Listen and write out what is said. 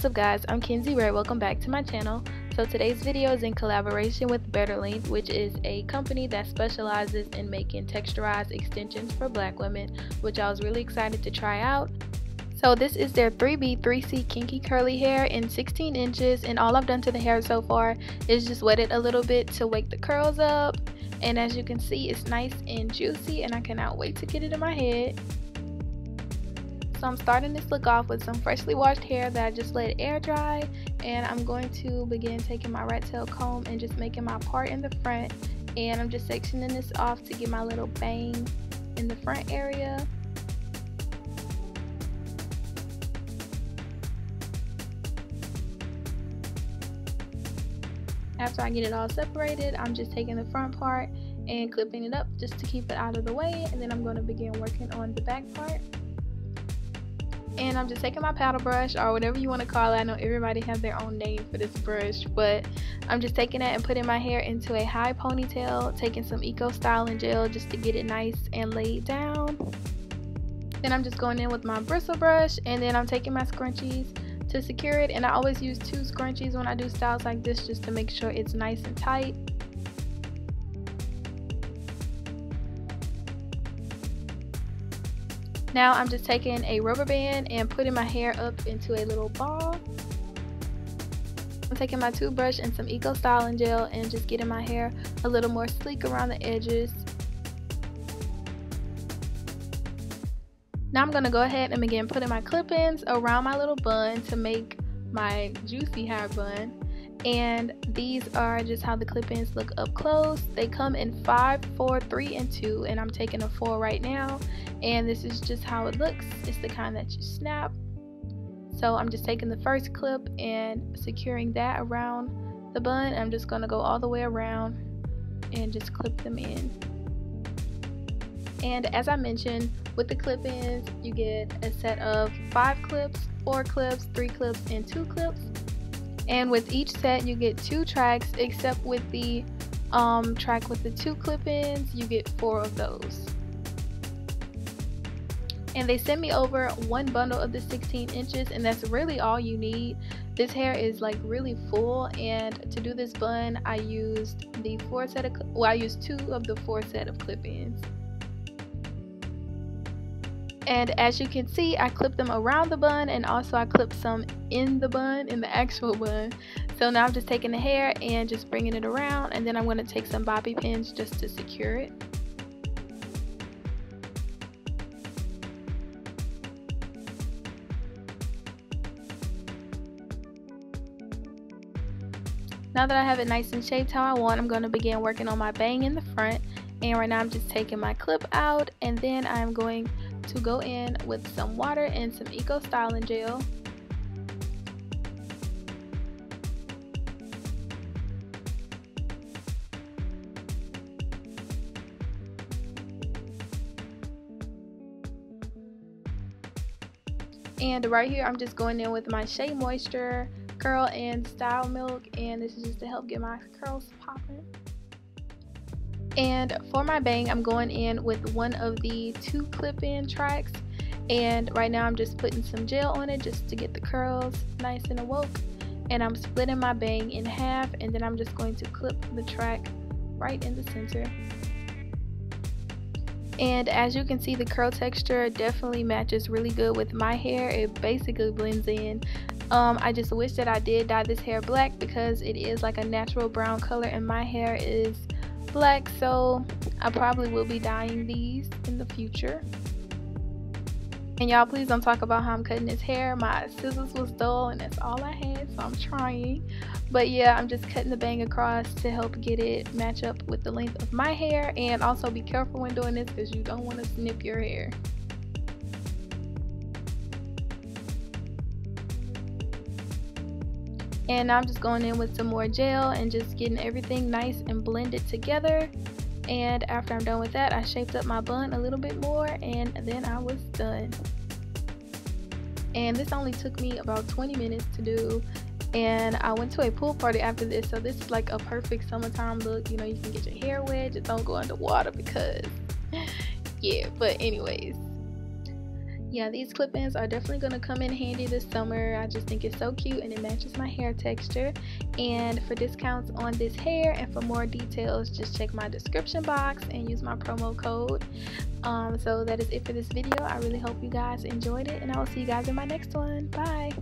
What's up guys, I'm kinzeyrae. Welcome back to my channel. So today's video is in collaboration with BetterLength, which is a company that specializes in making texturized extensions for black women, which I was really excited to try out. So this is their 3B 3C kinky curly hair in 16 inches, and all I've done to the hair so far is just wet it a little bit to wake the curls up, and as you can see it's nice and juicy and I cannot wait to get it in my head. So I'm starting this look off with some freshly washed hair that I just let air dry, and I'm going to begin taking my rat tail comb and just making my part in the front, and I'm just sectioning this off to get my little bang in the front area. After I get it all separated, I'm just taking the front part and clipping it up just to keep it out of the way, and then I'm going to begin working on the back part. And I'm just taking my paddle brush, or whatever you want to call it. I know everybody has their own name for this brush, but I'm just taking it and putting my hair into a high ponytail, taking some Eco Styling gel just to get it nice and laid down. Then I'm just going in with my bristle brush, and then I'm taking my scrunchies to secure it, and I always use 2 scrunchies when I do styles like this just to make sure it's nice and tight. Now I'm just taking a rubber band and putting my hair up into a little ball. I'm taking my toothbrush and some Eco Styling gel and just getting my hair a little more sleek around the edges. Now I'm going to go ahead and begin putting my clip-ins around my little bun to make my juicy hair bun. And these are just how the clip-ins look up close. They come in 5, 4, 3, and 2, and I'm taking a 4 right now. And this is just how it looks. It's the kind that you snap. So I'm just taking the first clip and securing that around the bun. I'm just going to go all the way around and just clip them in. And as I mentioned, with the clip-ins, you get a set of 5 clips, 4 clips, 3 clips, and 2 clips. And with each set you get 2 tracks, except with the track with the 2 clip-ins you get 4 of those. And they sent me over 1 bundle of the 16 inches, and that's really all you need. This hair is like really full, and to do this bun I used the 4 set of I used 2 of the 4 set of clip-ins. And as you can see, I clipped them around the bun, and also I clipped some in the bun, in the actual bun. So now I'm just taking the hair and just bringing it around, and then I'm going to take some bobby pins just to secure it. Now that I have it nice and shaped how I want, I'm going to begin working on my bang in the front. And right now I'm just taking my clip out, and then I'm going to go in with some water and some Eco Styling gel. And right here I'm just going in with my Shea Moisture Curl and Style Milk, and this is just to help get my curls popping. And for my bang, I'm going in with one of the 2 clip-in tracks, and right now I'm just putting some gel on it just to get the curls nice and awoke. And I'm splitting my bang in half, and then I'm just going to clip the track right in the center. And as you can see, the curl texture definitely matches really good with my hair. It basically blends in. I just wish that I did dye this hair black, because it is like a natural brown color and my hair is black, so I probably will be dyeing these in the future. And y'all, please don't talk about how I'm cutting this hair. My scissors was dull and that's all I had, so I'm trying. But yeah, I'm just cutting the bang across to help get it match up with the length of my hair. And also be careful when doing this, because you don't want to snip your hair. And now I'm just going in with some more gel and just getting everything nice and blended together. And after I'm done with that, I shaped up my bun a little bit more, and then I was done. And this only took me about 20 minutes to do, and I went to a pool party after this, so this is like a perfect summertime look. You know, you can get your hair wet, just don't go underwater, because yeah. But anyways, Yeah, these clip-ins are definitely going to come in handy this summer. I just think it's so cute and it matches my hair texture. And for discounts on this hair and for more details, just check my description box and use my promo code. So that is it for this video. I really hope you guys enjoyed it, and I will see you guys in my next one. Bye.